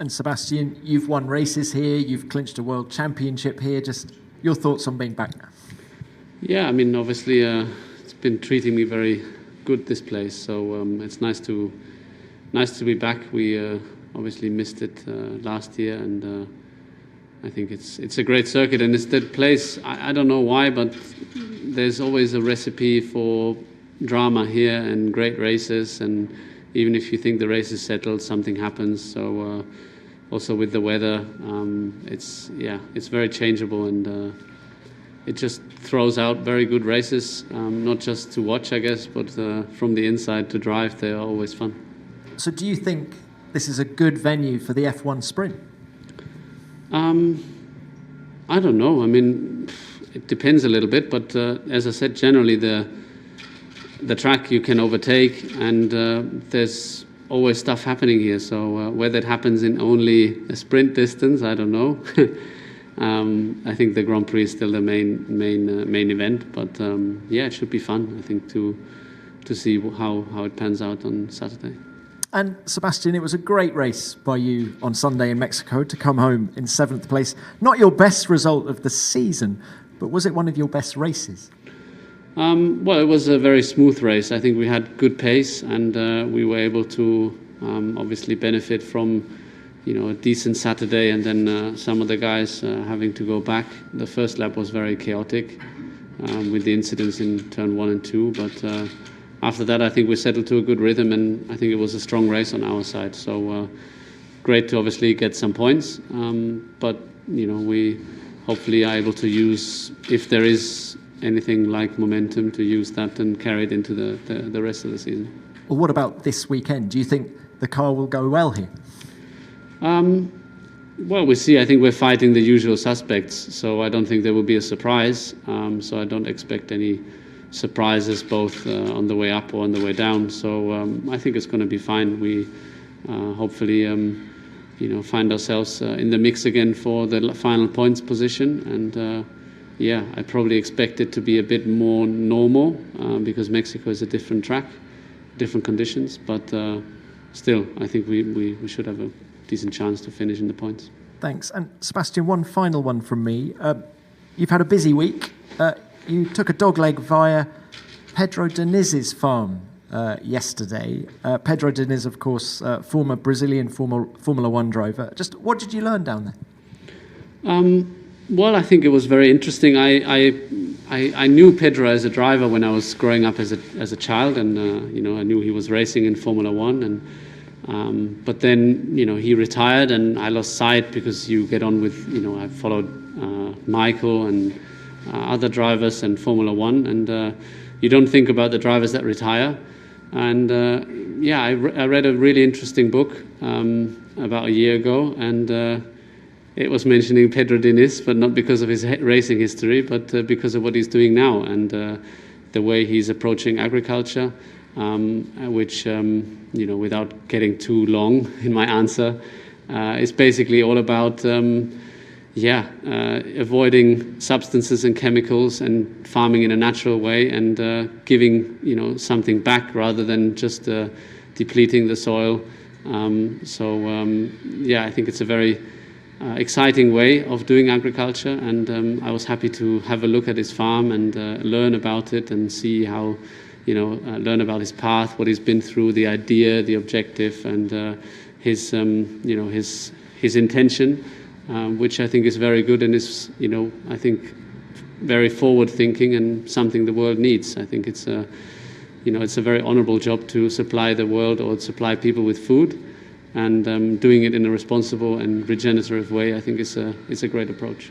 And Sebastian, you've won races here, you've clinched a world championship here. Just your thoughts on being back? Yeah, I mean, obviously, it's been treating me very good, this place. So it's nice to be back. We obviously missed it last year, and I think it's a great circuit, and it's that place. I don't know why, but there's always a recipe for drama here and great races, and even if you think the race is settled, something happens. So also with the weather, it's very changeable, and it just throws out very good races, not just to watch, I guess, but from the inside to drive, they're always fun. So do you think this is a good venue for the F1 sprint? I don't know. I mean, it depends a little bit, but as I said, generally the track you can overtake, and there's always stuff happening here. So whether it happens in only a sprint distance, I don't know. I think the Grand Prix is still the main event, but yeah, it should be fun, I think, to see how it pans out on Saturday. And Sebastian, it was a great race by you on Sunday in Mexico to come home in 7th place. Not your best result of the season, but was it one of your best races? Well, it was a very smooth race. I think we had good pace, and we were able to obviously benefit from a decent Saturday, and then some of the guys having to go back. The first lap was very chaotic with the incidents in turn 1 and 2, but after that, I think we settled to a good rhythm, and I think it was a strong race on our side. So great to obviously get some points, but we hopefully are able to use, if there is anything like momentum, to use that and carry it into the rest of the season. Well, what about this weekend? Do you think the car will go well here? Well, we see. I think we're fighting the usual suspects, so I don't think there will be a surprise. So I don't expect any surprises both on the way up or on the way down. So I think it's going to be fine. We hopefully find ourselves in the mix again for the final points position, and I probably expect it to be a bit more normal because Mexico is a different track, different conditions, but still I think we should have a decent chance to finish in the points. Thanks. And Sebastian, one final one from me. You've had a busy week. You took a dogleg via Pedro Diniz's farm yesterday. Pedro Diniz, of course, former Brazilian Formula One driver. Just what did you learn down there? Well, I think it was very interesting. I knew Pedro as a driver when I was growing up as a child, and I knew he was racing in Formula One, and but then he retired, and I lost sight because you get on with I followed Michael and other drivers and Formula One, and you don't think about the drivers that retire. And I read a really interesting book about a year ago, and it was mentioning Pedro Diniz, but not because of his racing history, but because of what he's doing now, and the way he's approaching agriculture, which without getting too long in my answer, is basically all about avoiding substances and chemicals and farming in a natural way, and giving something back rather than just depleting the soil. I think it's a very exciting way of doing agriculture, and I was happy to have a look at his farm and learn about it and see how learn about his path, what he's been through, the idea, the objective, and his intention. Which I think is very good, and is I think very forward thinking, and something the world needs. I think it's a very honourable job to supply the world or supply people with food, and doing it in a responsible and regenerative way, I think is a great approach.